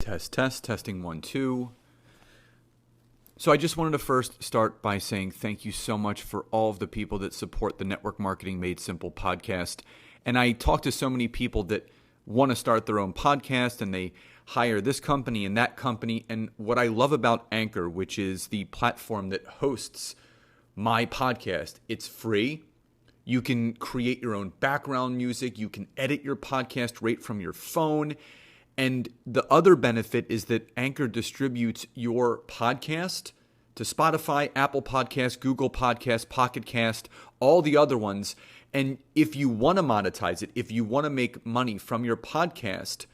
Testing 1, 2. So I just wanted to first start by saying thank you so much for all of the people that support the Network Marketing Made Simple podcast. And I talk to so many people that want to start their own podcast and they hire this company and that company. And what I love about Anchor, which is the platform that hosts my podcast, it's free. You can create your own background music. You can edit your podcast right from your phone. And the other benefit is that Anchor distributes your podcast to Spotify, Apple Podcasts, Google Podcasts, Pocket Cast, all the other ones. And if you want to monetize it, if you want to make money from your podcast,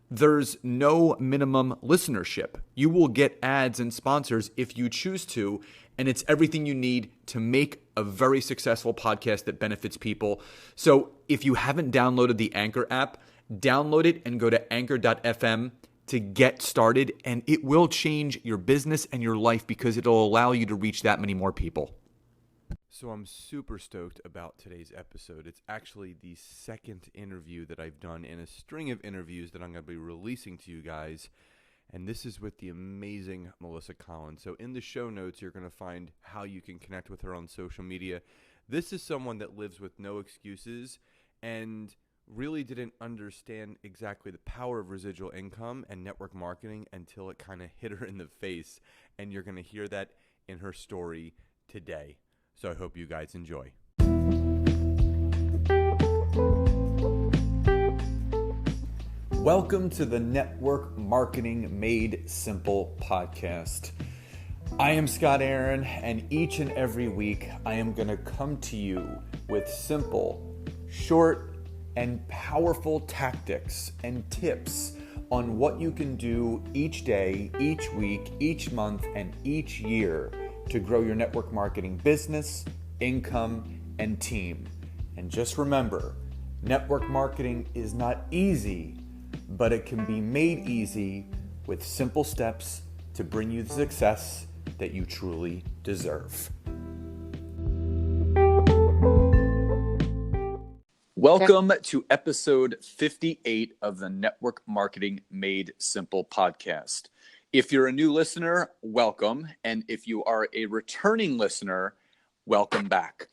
there's no minimum listenership. You will get ads and sponsors if you choose to, and it's everything you need to make a very successful podcast that benefits people. So if you haven't downloaded the Anchor app, download it and go to anchor.fm to get started, and it will change your business and your life because it'll allow you to reach that many more people. So I'm super stoked about today's episode. It's actually the second interview that I've done in a string of interviews that I'm going to be releasing to you guys, and this is with the amazing Melissa Collins. So in the show notes, you're going to find how you can connect with her on social media. This is someone that lives with no excuses and really didn't understand exactly the power of residual income and network marketing until it kind of hit her in the face. And you're going to hear that in her story today. So I hope you guys enjoy. Welcome to the Network Marketing Made Simple podcast. I am Scott Aaron, and each and every week I am going to come to you with simple, short, and powerful tactics and tips on what you can do each day, each week, each month, and each year to grow your network marketing business, income, and team. And just remember, network marketing is not easy, but it can be made easy with simple steps to bring you the success that you truly deserve. Welcome to episode 58 of the Network Marketing Made Simple podcast. If you're a new listener, welcome. And if you are a returning listener, welcome back.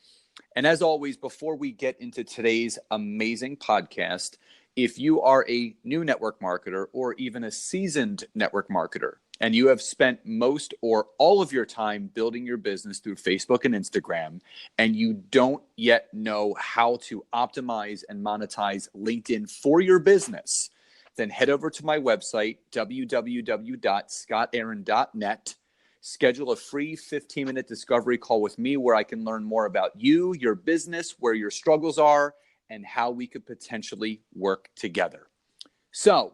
And as always, before we get into today's amazing podcast, if you are a new network marketer or even a seasoned network marketer, and you have spent most or all of your time building your business through Facebook and Instagram, and you don't yet know how to optimize and monetize LinkedIn for your business, then head over to my website, www.scottaaron.net. Schedule a free 15-minute discovery call with me where I can learn more about you, your business, where your struggles are, and how we could potentially work together. So,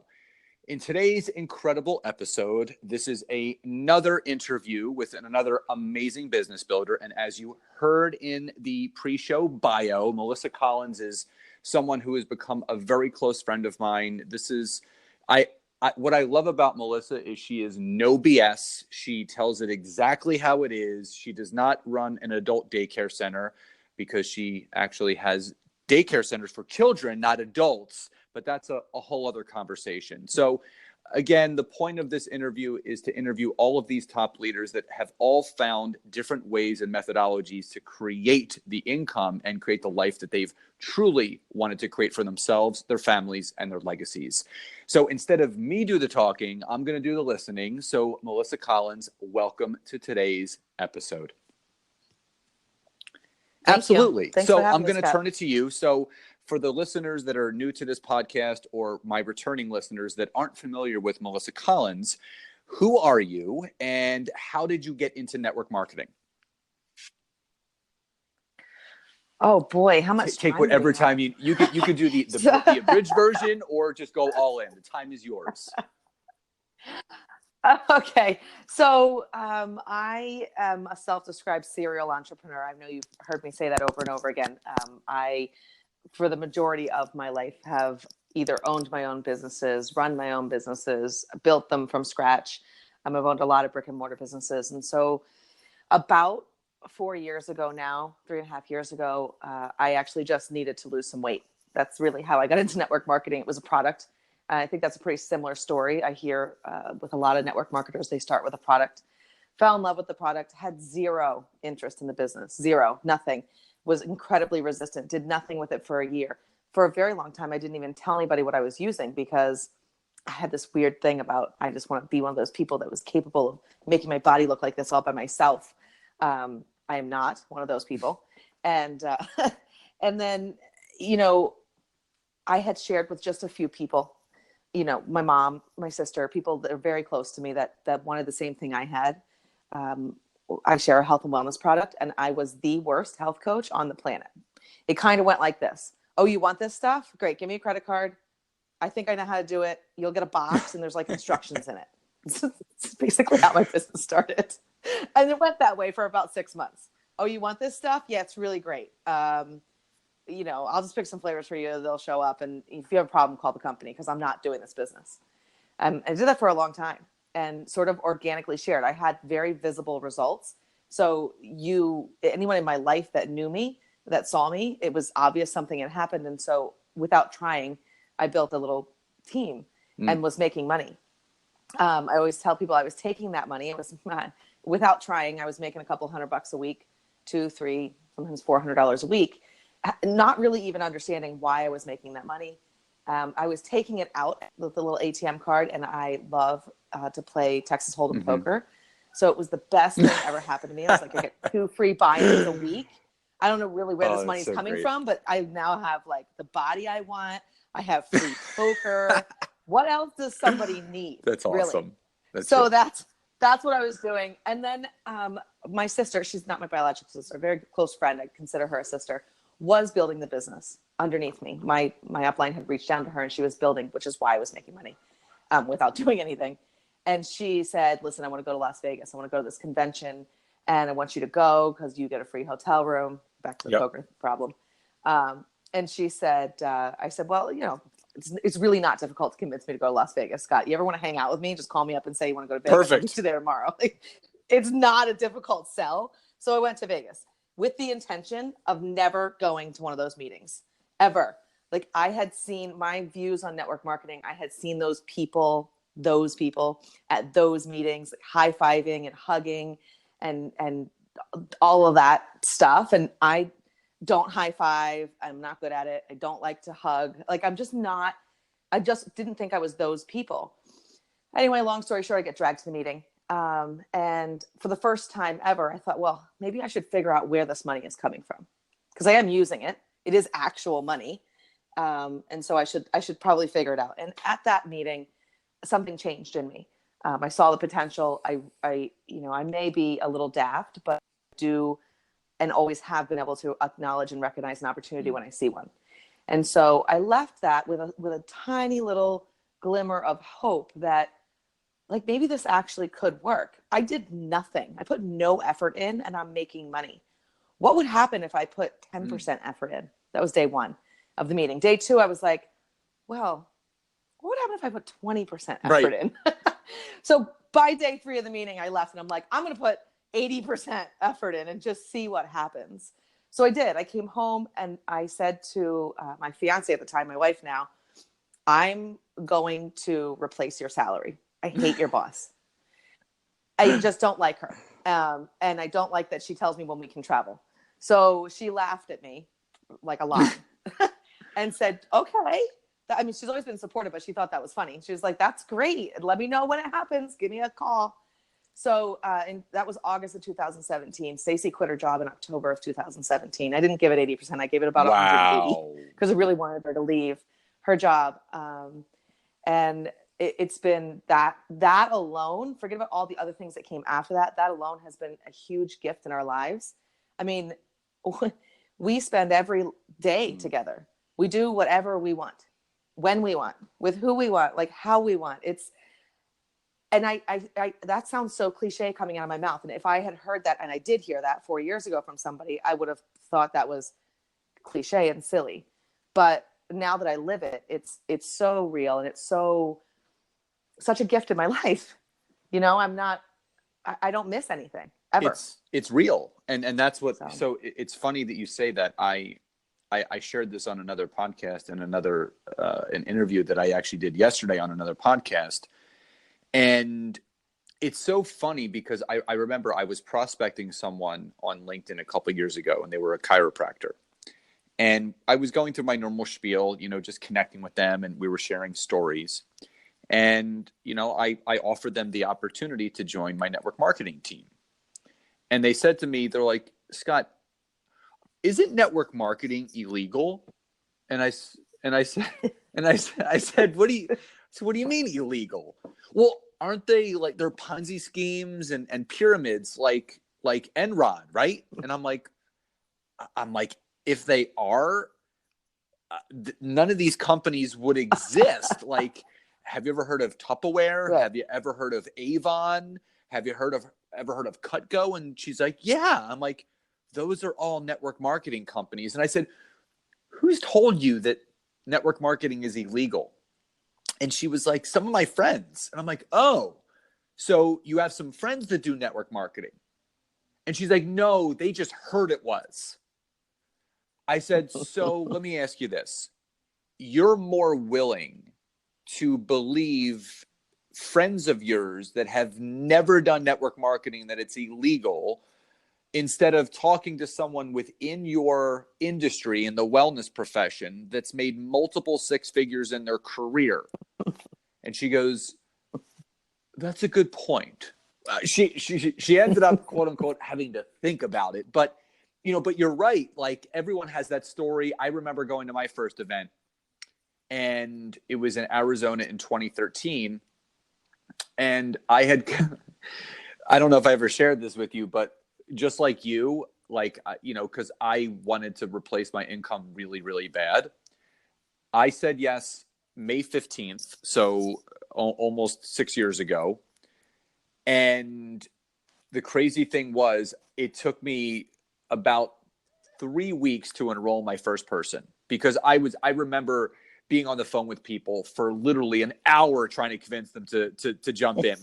in today's incredible episode, this is another interview with another amazing business builder. And as you heard in the pre-show bio, Melissa Collins is someone who has become a very close friend of mine. What I love about Melissa is she is no BS. She tells it exactly how it is. She does not run an adult daycare center because she actually has daycare centers for children, not adults. But that's a whole other conversation. So again, the point of this interview is to interview all of these top leaders that have all found different ways and methodologies to create the income and create the life that they've truly wanted to create for themselves, their families, and their legacies. So instead of me do the talking, I'm going to do the listening. So Melissa Collins, welcome to today's episode. Absolutely. So I'm going to turn it to you. So for the listeners that are new to this podcast or my returning listeners that aren't familiar with Melissa Collins, who are you and how did you get into network marketing? Oh boy, how much take whatever time you could do the abridged version or just go all in. The time is yours. Okay. So I am a self-described serial entrepreneur. I know you've heard me say that over and over again. I, for the majority of my life, have either owned my own businesses, run my own businesses, built them from scratch. I've owned a lot of brick and mortar businesses. And so about 4 years ago now, 3.5 years ago, I actually just needed to lose some weight. That's really how I got into network marketing. It was a product I think that's a pretty similar story I hear with a lot of network marketers. They start with a product, fell in love with the product, had zero interest in the business, zero, nothing, was incredibly resistant, did nothing with it for a year. For a very long time, I didn't even tell anybody what I was using because I had this weird thing about, I just want to be one of those people that was capable of making my body look like this all by myself. I am not one of those people. And, and then, I had shared with just a few people, my mom, my sister, people that are very close to me that wanted the same thing I had. I share a health and wellness product, and I was the worst health coach on the planet. It kind of went like this. Oh, you want this stuff? Great. Give me a credit card. I think I know how to do it. You'll get a box and there's like instructions in it. It's basically how my business started. And it went that way for about 6 months. Oh, you want this stuff? Yeah, it's really great. I'll just pick some flavors for you. They'll show up. And if you have a problem, call the company because I'm not doing this business. I did that for a long time and sort of organically shared. I had very visible results. So anyone in my life that knew me, that saw me, it was obvious something had happened. And so without trying, I built a little team and was making money. I always tell people I was taking that money. It was without trying. I was making a couple $100 a week, $200, $300, sometimes $400 a week, not really even understanding why I was making that money. I was taking it out with the little ATM card, and I love to play Texas Hold'em poker. So it was the best thing ever happened to me. It was like I get 2 free buy-ins a week. I don't know really where this money is coming from, but I now have like the body I want. I have free poker. What else does somebody need? That's awesome. Really? So that's what I was doing. And then my sister, she's not my biological sister, a very close friend, I consider her a sister, was building the business underneath me. My upline had reached down to her and she was building, which is why I was making money without doing anything. And she said, listen, I want to go to Las Vegas. I want to go to this convention and I want you to go because you get a free hotel room. Back to the poker problem. And she said, I said, well, it's really not difficult to convince me to go to Las Vegas. Scott, you ever want to hang out with me? Just call me up and say you want to go to Vegas. Perfect. I'll meet you there tomorrow. It's not a difficult sell. So I went to Vegas with the intention of never going to one of those meetings ever. Like I had seen my views on network marketing. I had seen those people at those meetings, like high-fiving and hugging and all of that stuff. And I don't high five. I'm not good at it. I don't like to hug. Like I just didn't think I was those people. Anyway, long story short, I get dragged to the meeting. And for the first time ever, I thought, well, maybe I should figure out where this money is coming from because I am using it. It is actual money. And so I should probably figure it out. And at that meeting, something changed in me. I saw the potential. I may be a little daft, but I do and always have been able to acknowledge and recognize an opportunity when I see one. And so I left that with a tiny little glimmer of hope that like maybe this actually could work. I did nothing. I put no effort in and I'm making money. What would happen if I put 10% effort in? That was day 1 of the meeting. Day 2, I was like, well, what would happen if I put 20% effort in? So by day 3 of the meeting, I left and I'm like, I'm going to put 80% effort in and just see what happens. So I did. I came home and I said to my fiance at the time, my wife now, I'm going to replace your salary. I hate your boss. I just don't like her. And I don't like that she tells me when we can travel. So she laughed at me like a lot and said, okay. I mean, she's always been supportive, but she thought that was funny. She was like, that's great. Let me know when it happens. Give me a call. So and that was August of 2017. Stacey quit her job in October of 2017. I didn't give it 80%. I gave it about 180 because I really wanted her to leave her job. And it's been that alone, forget about all the other things that came after that. That alone has been a huge gift in our lives. I mean, we spend every day together. We do whatever we want, when we want, with who we want, like how we want. And I that sounds so cliche coming out of my mouth. And if I had heard that, and I did hear that 4 years ago from somebody, I would have thought that was cliche and silly. But now that I live it, it's so real and it's such a gift in my life. I don't miss anything ever. It's real. And that's what, so it's funny that you say that. I shared this on another podcast and an interview that I actually did yesterday on another podcast. And it's so funny because I remember I was prospecting someone on LinkedIn a couple of years ago, and they were a chiropractor. And I was going through my normal spiel, just connecting with them, and we were sharing stories. And, I offered them the opportunity to join my network marketing team. And they said to me, they're like, Scott, isn't network marketing illegal? And I said, what do you mean illegal? Well, aren't they like, they're Ponzi schemes and pyramids like Enron, right? And I'm like, if they are, none of these companies would exist. Like, have you ever heard of Tupperware? Right. Have you ever heard of Avon? Have you ever heard of Cutco? And she's like, yeah. I'm like, those are all network marketing companies. And I said, who's told you that network marketing is illegal? And she was like, some of my friends. And I'm like, oh, so you have some friends that do network marketing? And she's like, no, they just heard it was. I said, so let me ask you this. You're more willing to believe friends of yours that have never done network marketing that it's illegal, instead of talking to someone within your industry in the wellness profession that's made multiple six figures in their career. And she goes, that's a good point. She ended up, quote unquote, having to think about it. But you're right. Like, everyone has that story. I remember going to my first event, and it was in Arizona in 2013. And I don't know if I ever shared this with you, but just like you, because I wanted to replace my income really, really bad. I said yes May 15th, so almost 6 years ago. And the crazy thing was, it took me about 3 weeks to enroll my first person, because I remember being on the phone with people for literally an hour trying to convince them to jump in.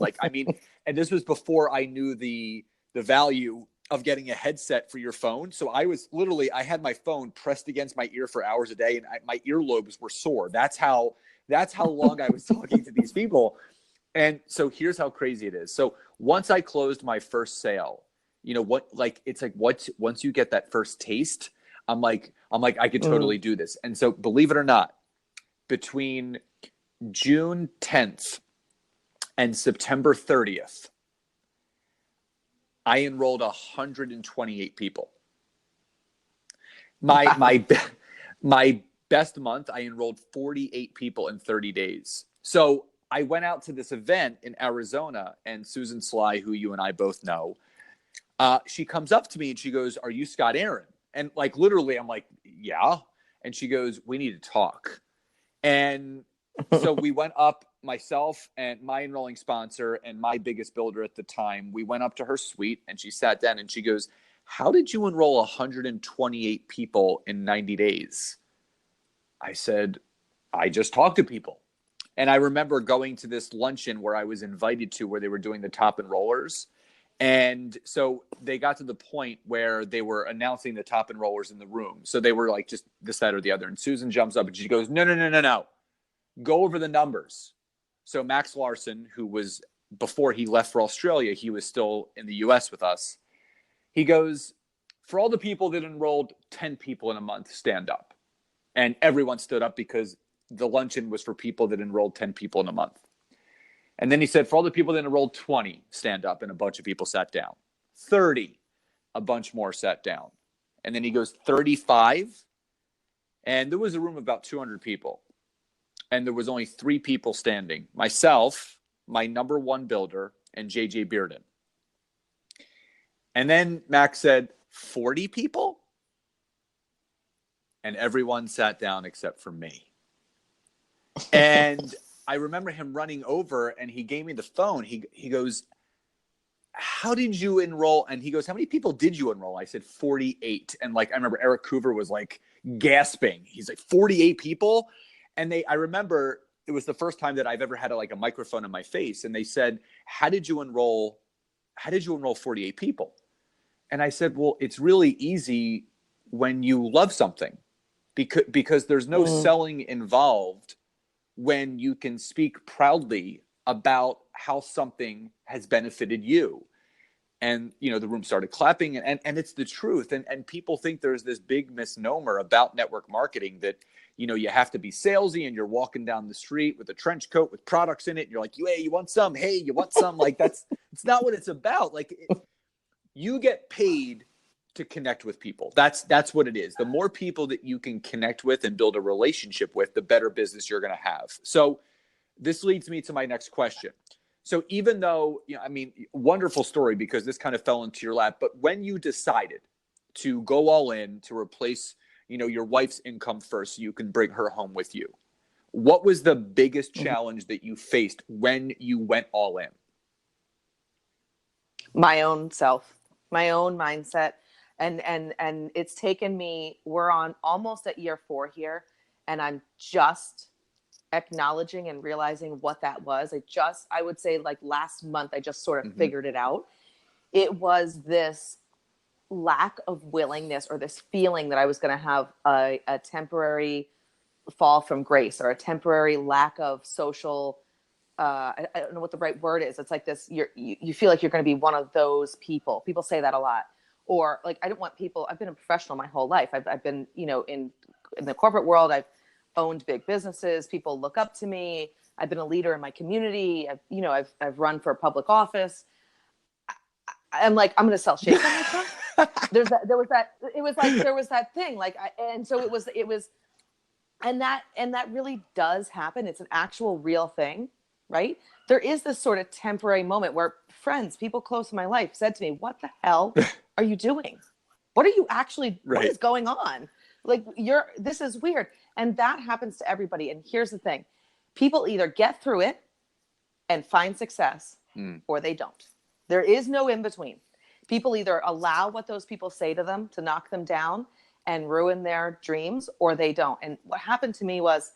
And this was before I knew the value of getting a headset for your phone. So I had my phone pressed against my ear for hours a day, and my earlobes were sore. That's how long I was talking to these people. And so here's how crazy it is. So once I closed my first sale, once you get that first taste, I'm like, I could totally do this. And so, believe it or not, between June 10th and September 30th, I enrolled 128 people. My best month, I enrolled 48 people in 30 days. So I went out to this event in Arizona, and Susan Sly, who you and I both know, she comes up to me and she goes, "Are you Scott Aaron?" And literally, I'm like, "Yeah." And she goes, "We need to talk." And so we went up, myself and my enrolling sponsor and my biggest builder at the time. We went up to her suite, and she sat down and she goes, "How did you enroll 128 people in 90 days? I said, "I just talked to people." And I remember going to this luncheon where I was invited to, where they were doing the top enrollers. And so they got to the point where they were announcing the top enrollers in the room. So they were like, just this, that, or the other. And Susan jumps up and she goes, no. Go over the numbers. So Max Larson, who was, before he left for Australia, he was still in the US with us. He goes, for all the people that enrolled 10 people in a month, stand up. And everyone stood up, because the luncheon was for people that enrolled 10 people in a month. And then he said, for all the people that enrolled 20, stand up. And a bunch of people sat down. 30, a bunch more sat down. And then he goes, 35. And there was a room of about 200 people. And there was only 3 people standing. Myself, my number one builder, and JJ Bearden. And then Max said, 40 people? And everyone sat down except for me. And I remember him running over, and he gave me the phone. He goes, how did you enroll? And he goes, how many people did you enroll? I said, 48. And I remember Eric Coover was gasping. He's like, 48 people? And I remember it was the first time that I've ever had a microphone in my face. And they said, how did you enroll 48 people? And I said, well, it's really easy when you love something. because there's no selling involved when you can speak proudly about how something has benefited you. And, you know, the room started clapping, and it's the truth. And people think there's this big misnomer about network marketing that, you know, you have to be salesy and you're walking down the street with a trench coat with products in it. And you're like, hey, you want some? Hey, you want some? Like, it's not what it's about. Like, you get paid to connect with people. That's what it is. The more people that you can connect with and build a relationship with, the better business you're going to have. So this leads me to my next question. So even though, you know, I mean, wonderful story, because this kind of fell into your lap, but when you decided to go all in to replace, you know, your wife's income first so you can bring her home with you, what was the biggest challenge that you faced when you went all in? My own self, my own mindset. And it's taken me, we're on almost at year 4 here, and I'm just acknowledging and realizing what that was. I would say like last month, I just sort of figured it out. It was this lack of willingness, or this feeling that I was going to have a temporary fall from grace, or a temporary lack of social, I don't know what the right word is. It's like this, you feel like you're going to be one of those people. People say that a lot. Or like, I don't want people, I've been a professional my whole life. I've been, you know, in the corporate world, I've owned big businesses. People look up to me. I've been a leader in my community. I've run for a public office. I'm like, I'm going to sell shake on myself. There was that thing. Like, and that really does happen. It's an actual real thing, right? There is this sort of temporary moment where people close to my life said to me, what the hell are you doing? What are you actually, what is going on? Like, this is weird. And that happens to everybody. And here's the thing. People either get through it and find success, or they don't. There is no in between. People either allow what those people say to them to knock them down and ruin their dreams, or they don't. And what happened to me was,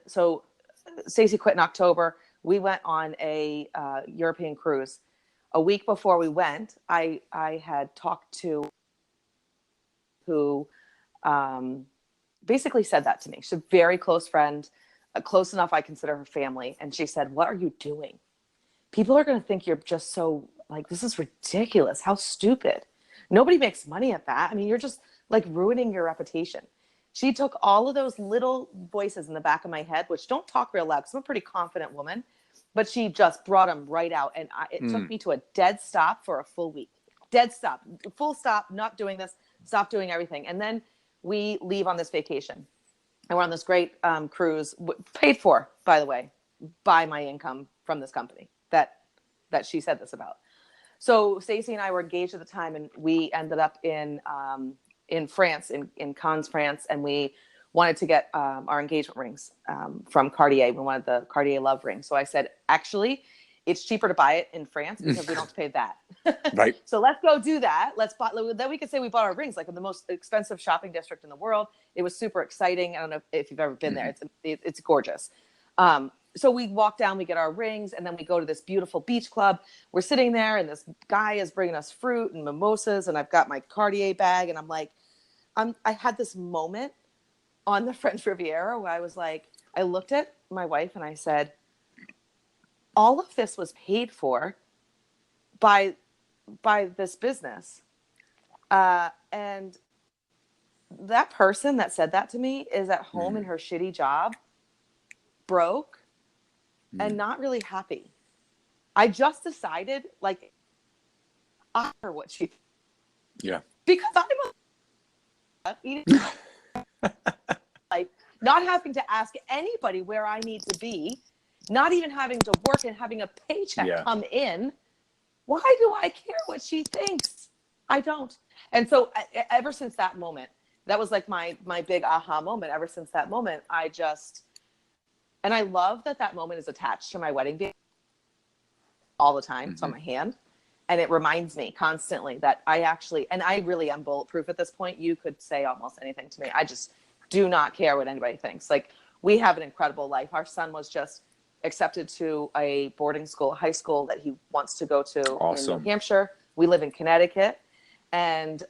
so Stacey quit in October. We went on a European cruise. A week before we went, I had talked to who basically said that to me. She's a very close friend, close enough I consider her family. And she said, what are you doing? People are going to think you're just so, like, this is ridiculous. How stupid. Nobody makes money at that. I mean, you're just like ruining your reputation. She took all of those little voices in the back of my head, which don't talk real loud because I'm a pretty confident woman, but she just brought them right out. And it took me to a dead stop for a full week. Dead stop, full stop, not doing this, stop doing everything. And then we leave on this vacation. And we're on this great cruise, paid for, by the way, by my income from this company that she said this about. So Stacey and I were engaged at the time, and we ended up in France, in Cannes, France, and we wanted to get our engagement rings from Cartier. We wanted the Cartier love ring. So I said, actually, it's cheaper to buy it in France because we don't have to pay that. Right. So let's go do that. Then we could say we bought our rings like in the most expensive shopping district in the world. It was super exciting. I don't know if you've ever been there. It's gorgeous. So we walk down, we get our rings, and then we go to this beautiful beach club. We're sitting there, and this guy is bringing us fruit and mimosas, and I've got my Cartier bag, and I'm like, I had this moment on the French Riviera where I was like, I looked at my wife and I said, all of this was paid for by this business. And that person that said that to me is at home in her shitty job, broke, and not really happy. I just decided, like, I hear what she, because I'm like not having to ask anybody where I need to be, not even having to work and having a paycheck come in. Why do I care what she thinks? I don't. And so ever since that moment, that was like my big aha moment. Ever since that moment, and I love that moment is attached to my wedding day all the time. It's on my hand. And it reminds me constantly that I really am bulletproof at this point. You could say almost anything to me. I just do not care what anybody thinks. Like, we have an incredible life. Our son was just accepted to a boarding school, high school that he wants to go to in New Hampshire. We live in Connecticut. And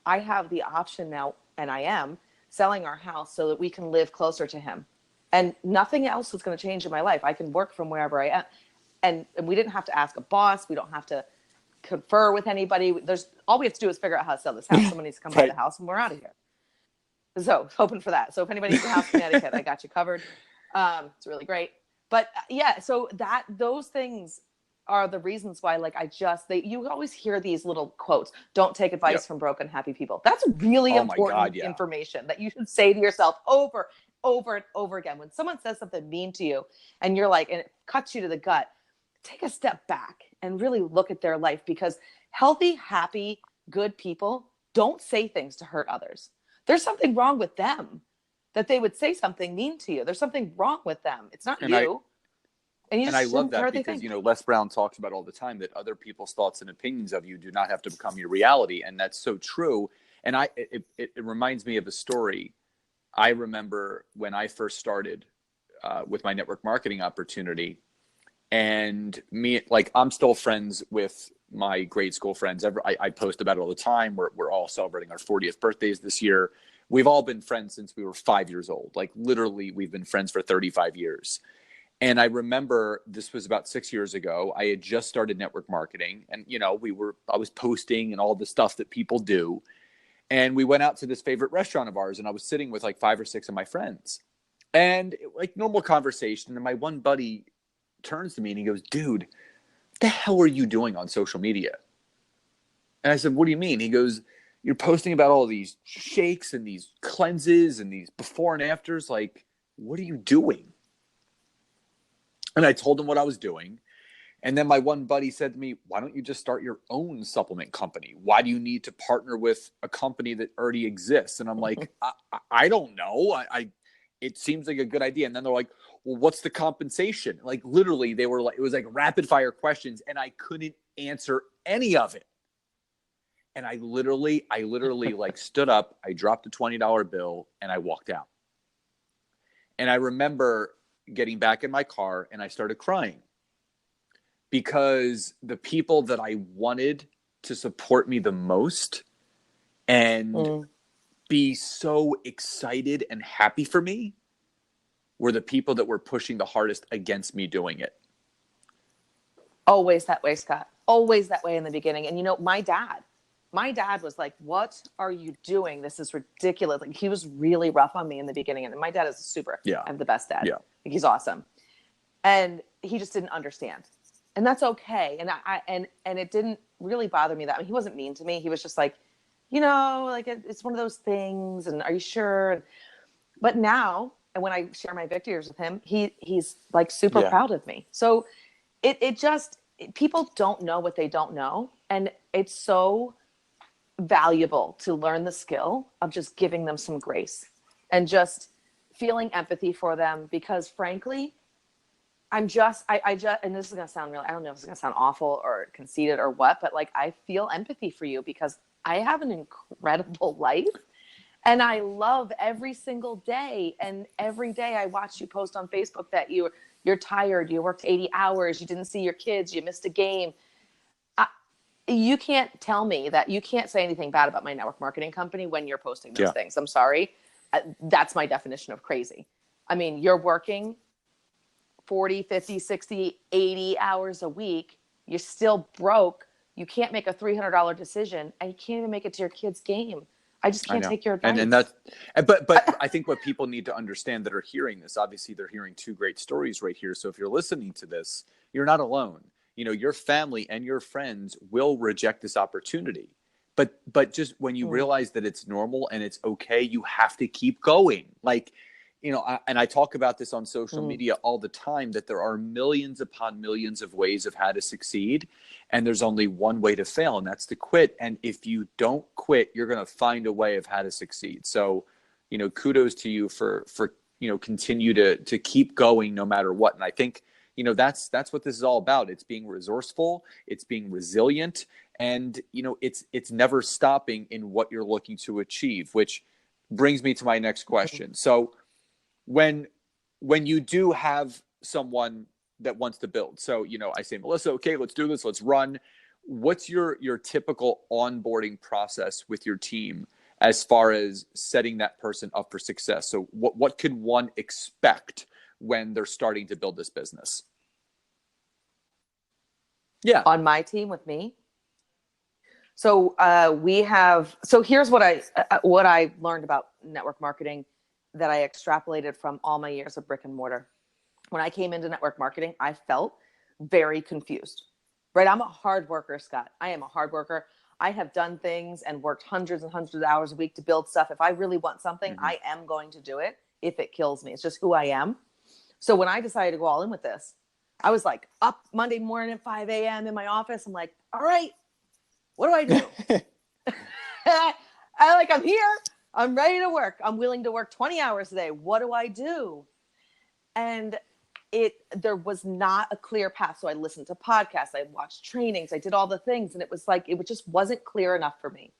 I have the option now, and I am selling our house so that we can live closer to him. And nothing else was going to change in my life. I can work from wherever I am. And we didn't have to ask a boss. We don't have to confer with anybody. All we have to do is figure out how to sell this house. Someone needs to come buy the house and we're out of here. So hoping for that. So if anybody needs a house in Connecticut, I got you covered. It's really great. But yeah, so those things are the reasons why, like, you always hear these little quotes, don't take advice from broken, happy people. That's really important information that you should say to yourself over and over again. When someone says something mean to you and you're like, and it cuts you to the gut, take a step back and really look at their life, because healthy, happy, good people don't say things to hurt others. There's something wrong with them that they would say something mean to you. There's something wrong with them. It's not you. And I love that because, Les Brown talks about all the time that other people's thoughts and opinions of you do not have to become your reality. And that's so true. And it reminds me of a story. I remember when I first started with my network marketing opportunity, and I'm still friends with my grade school friends. I post about it all the time. We're all celebrating our 40th birthdays this year. We've all been friends since we were 5 years old. Like, literally, we've been friends for 35 years. And I remember this was about 6 years ago. I had just started network marketing, and I was posting and all the stuff that people do. And we went out to this favorite restaurant of ours, and I was sitting with like 5 or 6 of my friends, and like normal conversation. And my one buddy turns to me and he goes, "Dude, what the hell are you doing on social media?" And I said, "What do you mean?" He goes, "You're posting about all these shakes and these cleanses and these before and afters. Like, what are you doing?" And I told him what I was doing. And then my one buddy said to me, "Why don't you just start your own supplement company? Why do you need to partner with a company that already exists?" And I'm like, I don't know. It seems like a good idea. And then they're like, "Well, what's the compensation?" Like, literally, they were like, it was like rapid fire questions, and I couldn't answer any of it. And I literally like stood up, I dropped a $20 bill, and I walked out. And I remember getting back in my car and I started crying, because the people that I wanted to support me the most and be so excited and happy for me were the people that were pushing the hardest against me doing it. Always that way, Scott. Always that way in the beginning. And my dad was like, "What are you doing? This is ridiculous." Like, he was really rough on me in the beginning. And my dad is I'm the best dad. Yeah. Like, he's awesome. And he just didn't understand. And that's okay. And and it didn't really bother me that. I mean, he wasn't mean to me. He was just like, like, it's one of those things. And are you sure? But now, and when I share my victories with him, he's like super proud of me. So people don't know what they don't know. And it's so valuable to learn the skill of just giving them some grace and just feeling empathy for them, because frankly, I just, and this is going to sound I don't know if it's going to sound awful or conceited or what, but like, I feel empathy for you because I have an incredible life and I love every single day. And every day I watch you post on Facebook that you're tired, you worked 80 hours, you didn't see your kids, you missed a game. You can't tell me that you can't say anything bad about my network marketing company when you're posting those things. I'm sorry. That's my definition of crazy. I mean, you're working 40, 50, 60, 80 hours a week. You're still broke. You can't make a $300 decision, and you can't even make it to your kid's game. I just can't take your advice. And that's, but I think what people need to understand that are hearing this, obviously they're hearing 2 great stories right here. So if you're listening to this, you're not alone. Your family and your friends will reject this opportunity. But just when you realize that it's normal and it's okay, you have to keep going. Like, and I talk about this on social media all the time, that there are millions upon millions of ways of how to succeed. And there's only one way to fail, and that's to quit. And if you don't quit, you're going to find a way of how to succeed. So, kudos to you for continue to keep going no matter what. And I think, that's what this is all about. It's being resourceful, it's being resilient, and it's never stopping in what you're looking to achieve, which brings me to my next question. So when you do have someone that wants to build, so I say, "Melissa, okay, let's do this, let's run." What's your typical onboarding process with your team as far as setting that person up for success? So what could one expect when they're starting to build this business? Yeah. On my team with me. So here's what I learned about network marketing that I extrapolated from all my years of brick and mortar. When I came into network marketing, I felt very confused, right? I'm a hard worker, Scott. I am a hard worker. I have done things and worked hundreds and hundreds of hours a week to build stuff. If I really want something, I am going to do it if it kills me. It's just who I am. So when I decided to go all in with this, I was like up Monday morning at 5 a.m. in my office. I'm like, all right, what do I do? I'm here. I'm ready to work. I'm willing to work 20 hours a day. What do I do? And there was not a clear path. So I listened to podcasts. I watched trainings. I did all the things. And it was like, it just wasn't clear enough for me.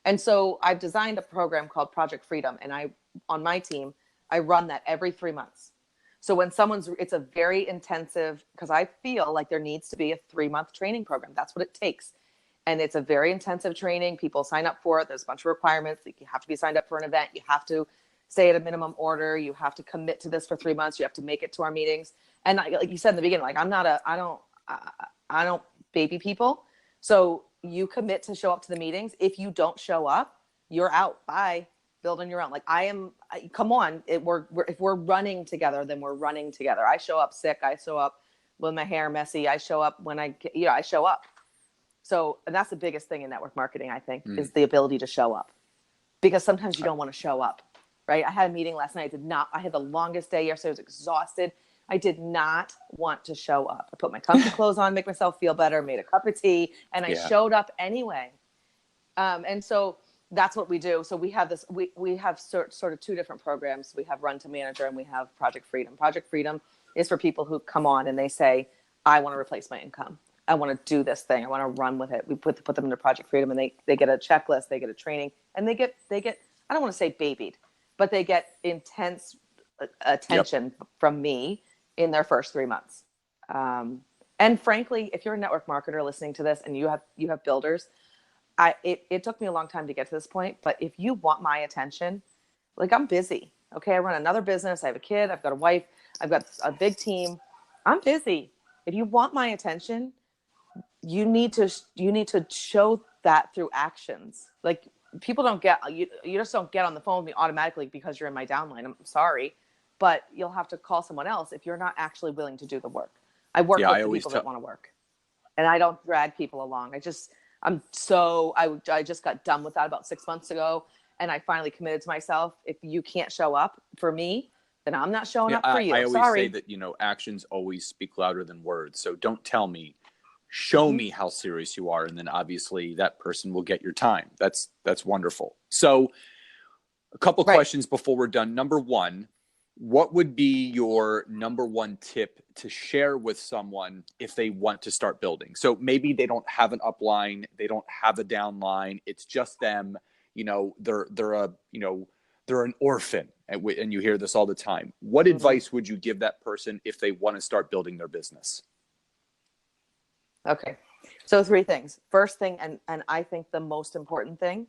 And so I've designed a program called Project Freedom. And on my team, I run that every 3 months. So when it's a very intensive, because I feel like there needs to be a 3-month training program. That's what it takes. And it's a very intensive training. People sign up for it. There's a bunch of requirements. Like you have to be signed up for an event. You have to stay at a minimum order. You have to commit to this for 3 months. You have to make it to our meetings. And like you said in the beginning, like I don't baby people. So you commit to show up to the meetings. If you don't show up, you're out. Bye. Build on your own. Like come on. If we're running together, then we're running together. I show up sick. I show up with my hair messy. I show up when I show up. So, and that's the biggest thing in network marketing, I think, is the ability to show up, because sometimes you don't want to show up, right? I had a meeting last night. I had the longest day yesterday. I was exhausted. I did not want to show up. I put my comfy clothes on, make myself feel better, made a cup of tea, and I showed up anyway. And so that's what we do. So we have this, we have sort of 2 different programs. We have Run to Manager and we have Project Freedom. Project Freedom is for people who come on and they say, I want to replace my income. I want to do this thing. I want to run with it. We put them into Project Freedom, and they get a checklist, they get a training, and they get, I don't want to say babied, but they get intense attention from me in their first 3 months. And frankly, if you're a network marketer listening to this and you have builders, it took me a long time to get to this point, but if you want my attention, like I'm busy. Okay. I run another business. I have a kid. I've got a wife. I've got a big team. I'm busy. If you want my attention, you need to show that through actions. Like people don't get, you just don't get on the phone with me automatically because you're in my downline. I'm sorry, but you'll have to call someone else if you're not actually willing to do the work. I work with the people that want to work, and I don't drag people along. I just got done with that about 6 months ago. And I finally committed to myself. If you can't show up for me, then I'm not showing up for you. I always say that, actions always speak louder than words. So don't tell me, show me how serious you are. And then obviously that person will get your time. That's wonderful. So a couple questions before we're done. Number one, what would be your number one tip to share with someone if they want to start building? So maybe they don't have an upline, they don't have a downline. It's just them, they're an orphan, and you hear this all the time. What advice would you give that person if they want to start building their business? Okay. So 3 things. First thing, and I think the most important thing,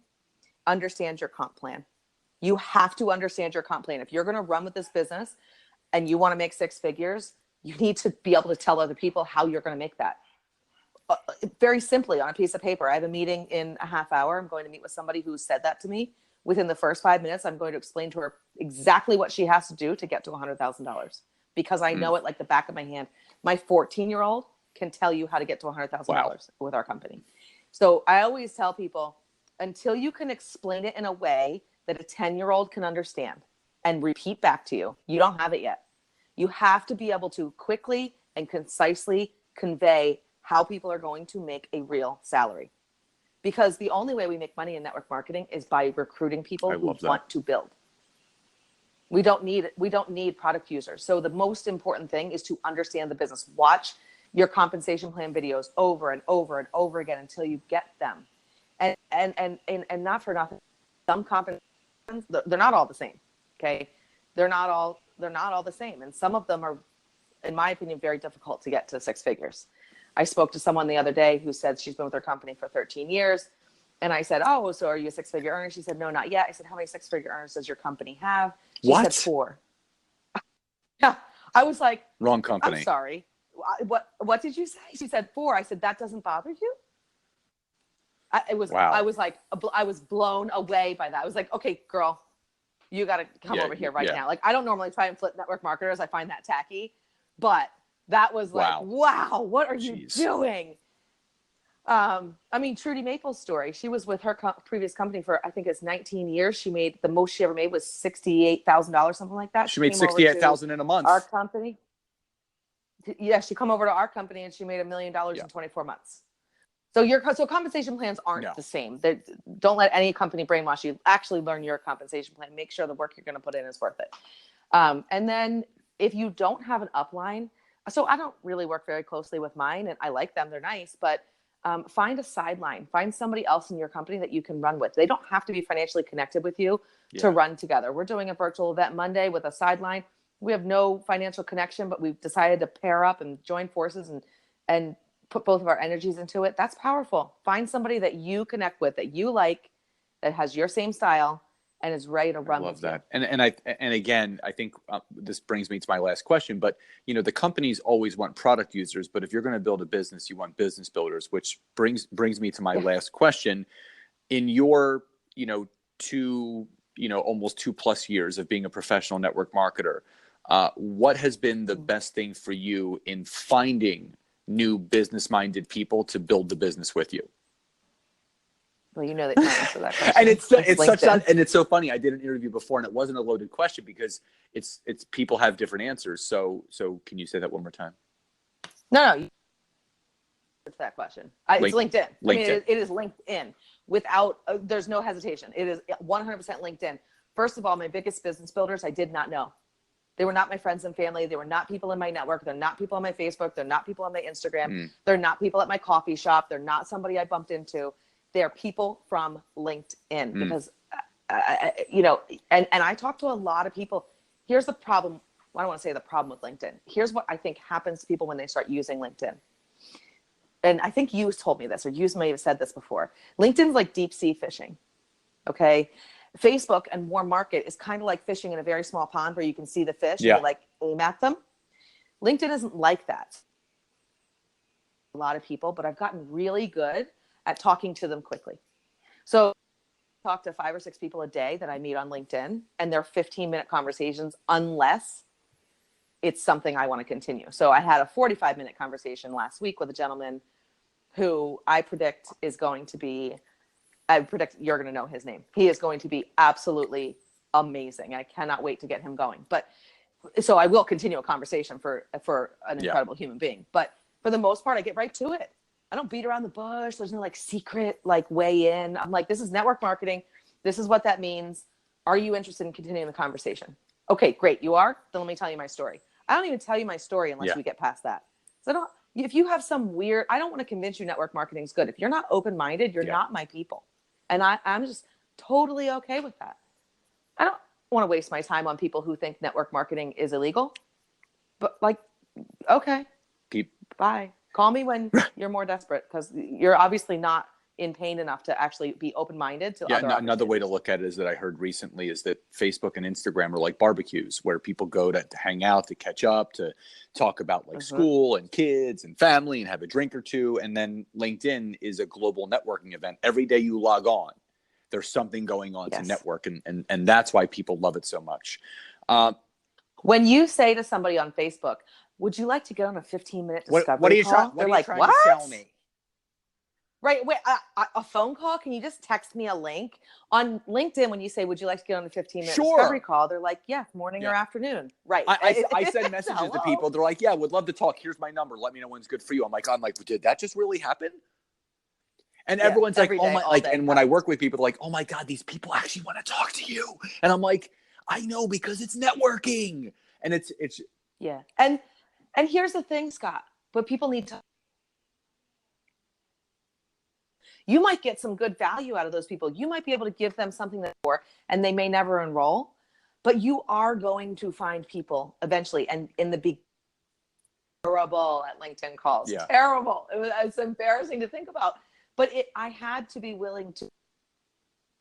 understand your comp plan. You have to understand your comp plan. If you're going to run with this business and you want to make 6 figures, you need to be able to tell other people how you're going to make that. Very simply on a piece of paper. I have a meeting in a half hour. I'm going to meet with somebody who said that to me. Within the first 5 minutes, I'm going to explain to her exactly what she has to do to get to $100,000, because I know it like the back of my hand. My 14-year-old can tell you how to get to $100,000 with our company. So I always tell people, until you can explain it in a way that a 10-year-old can understand and repeat back to you, you don't have it yet. You have to be able to quickly and concisely convey how people are going to make a real salary. Because the only way we make money in network marketing is by recruiting people who want to build. We don't need product users. So the most important thing is to understand the business. Watch your compensation plan videos over and over and over again until you get them. And not for nothing, some compensations, they're not all the same. Okay. They're not all the same. And some of them are, in my opinion, very difficult to get to 6 figures. I spoke to someone the other day who said she's been with her company for 13 years. And I said, oh, so are you a six-figure earner? She said, no, not yet. I said, how many six-figure earners does your company have? She What? said 4. Yeah. I was like, Wrong company. I'm sorry. What did you say? She said 4. I said, that doesn't bother you? Wow. I was like, I was blown away by that. I was like, okay, girl, you got to come over here right now. Like, I don't normally try and flip network marketers. I find that tacky, but that was like, wow, what are you doing? I mean, Trudy Maple's story, she was with her previous company for, I think it's 19 years. She made, the most she ever made was $68,000, something like that. She made $68,000 in a month. Our company. Yeah. She come over to our company and she made $1 million in 24 months. So compensation plans aren't the same. Don't let any company brainwash you. Actually learn your compensation plan. Make sure the work you're going to put in is worth it. And then if you don't have an upline, so I don't really work very closely with mine, and I like them. They're nice, but find a sideline. Find somebody else in your company that you can run with. They don't have to be financially connected with you to run together. We're doing a virtual event Monday with a sideline. We have no financial connection, but we've decided to pair up and join forces and put both of our energies into it. That's powerful. Find somebody that you connect with, that you like, that has your same style and is ready to run. I love that. And again, I think this brings me to my last question, but the companies always want product users, but if you're going to build a business, you want business builders, which brings me to my last question. In your, almost 2+ years of being a professional network marketer, what has been the best thing for you in finding new business-minded people to build the business with you? Well, you know that you answer that question. And it's so funny. I did an interview before, and it wasn't a loaded question because it's people have different answers. So can you say that one more time? No. It's that question. It's LinkedIn. I mean, it is LinkedIn. Without, there's no hesitation. It is 100% LinkedIn. First of all, my biggest business builders, I did not know. They were not my friends and family. They were not people in my network. They're not people on my Facebook. They're not people on my Instagram. They're not people at my coffee shop. They're not somebody I bumped into. They're people from LinkedIn because, and I talk to a lot of people. Here's the problem. Well, I don't want to say the problem with LinkedIn. Here's what I think happens to people when they start using LinkedIn. And I think you told me this, or you may have said this before. LinkedIn's like deep sea fishing. Okay. Facebook and warm market is kind of like fishing in a very small pond where you can see the fish and you like aim at them. LinkedIn isn't like that. A lot of people, but I've gotten really good at talking to them quickly. So I talk to 5 or 6 people a day that I meet on LinkedIn, and they're 15-minute conversations unless it's something I want to continue. So I had a 45-minute conversation last week with a gentleman who I predict you're going to know his name. He is going to be absolutely amazing. I cannot wait to get him going. But so I will continue a conversation for an incredible human being. But for the most part, I get right to it. I don't beat around the bush. There's no secret way in. I'm like, this is network marketing. This is what that means. Are you interested in continuing the conversation? Okay, great. You are? Then let me tell you my story. I don't even tell you my story unless we get past that. So if you have some weird, I don't want to convince you network marketing is good. If you're not open-minded, you're not my people. And I'm just totally okay with that. I don't want to waste my time on people who think network marketing is illegal. But okay, bye. Call me when you're more desperate, because you're obviously not in pain enough to actually be open-minded to other another way to look at it is that I heard recently is that Facebook and Instagram are like barbecues where people go to hang out, to catch up, to talk about school and kids and family and have a drink or two. And then LinkedIn is a global networking event. Every day you log on, there's something going on to network. And that's why people love it so much. When you say to somebody on Facebook, would you like to get on a 15-minute discovery call? What are you trying to sell me? Right. Wait, a phone call? Can you just text me a link? On LinkedIn, when you say, would you like to get on a 15-minute discovery call? They're like, morning or afternoon. Right. I send messages to people. They're like, would love to talk. Here's my number. Let me know when's good for you. I'm like, did that just really happen? And everyone's like, oh my, and when I work with people, they're like, oh my God, these people actually want to talk to you. And I'm like, I know, because it's networking. And it's. Yeah. And here's the thing, Scott, but people need to. You might get some good value out of those people. You might be able to give them something that's more, and they may never enroll, but you are going to find people eventually. And in the beginning, terrible at LinkedIn calls. Terrible. It's embarrassing to think about. but I had to be willing to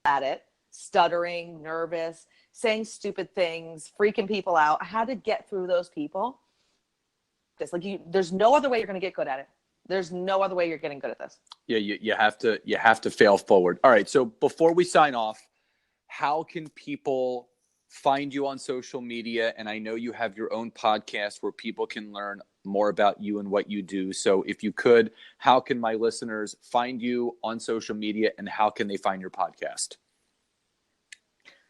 at it, stuttering, nervous, saying stupid things, freaking people out. I had to get through those people. There's no other way you're going to get good at it. There's no other way you're getting good at this. Yeah, you have to fail forward. All right. So before we sign off, how can people find you on social media? And I know you have your own podcast where people can learn more about you and what you do. So if you could, how can my listeners find you on social media, and how can they find your podcast?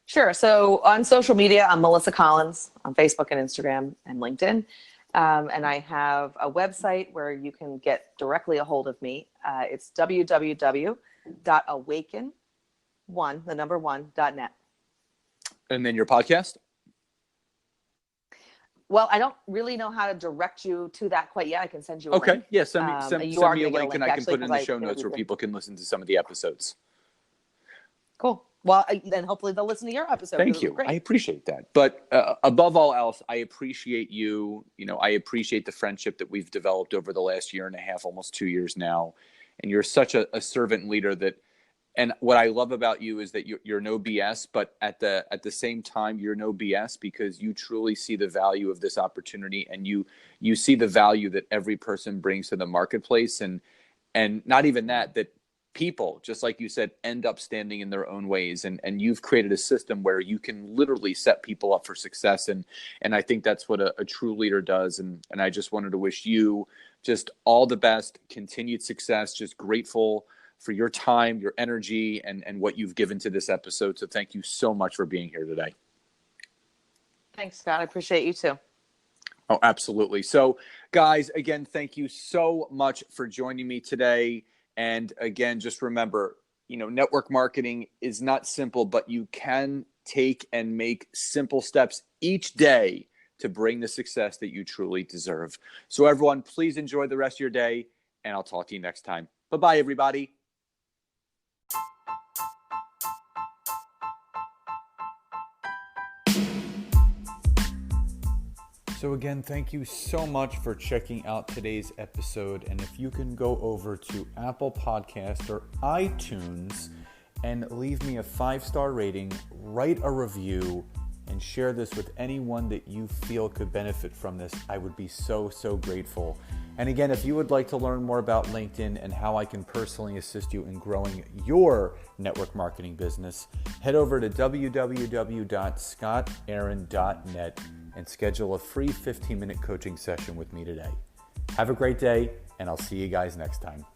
Sure. So on social media, I'm Melissa Collins on Facebook and Instagram and LinkedIn. And I have a website where you can get directly a hold of me. It's www.awaken1.net. And then your podcast? Well, I don't really know how to direct you to that quite yet. I can send you a Okay. link. Yeah, send me a link, and I can put it in the show actually, notes where people can listen to some of the episodes. Cool. Well, then hopefully they'll listen to your episode. Thank you. I appreciate that. But above all else, I appreciate you. I appreciate the friendship that we've developed over the last year and a half, almost 2 years now. And you're such a servant leader and what I love about you is that you're no BS, but at the same time, you're no BS because you truly see the value of this opportunity, and you see the value that every person brings to the marketplace. And not even that people, just like you said, end up standing in their own ways. And you've created a system where you can literally set people up for success. And I think that's what a true leader does. And I just wanted to wish you just all the best, continued success, just grateful for your time, your energy, and what you've given to this episode. So thank you so much for being here today. Thanks, Scott. I appreciate you too. Oh, absolutely. So guys, again, thank you so much for joining me today. And again, just remember, network marketing is not simple, but you can take and make simple steps each day to bring the success that you truly deserve. So everyone, please enjoy the rest of your day, and I'll talk to you next time. Bye-bye, everybody. So again, thank you so much for checking out today's episode. And if you can go over to Apple Podcast or iTunes and leave me a 5-star rating, write a review, and share this with anyone that you feel could benefit from this, I would be so grateful. And again, if you would like to learn more about LinkedIn and how I can personally assist you in growing your network marketing business, head over to www.scottaaron.net and schedule a free 15-minute coaching session with me today. Have a great day, and I'll see you guys next time.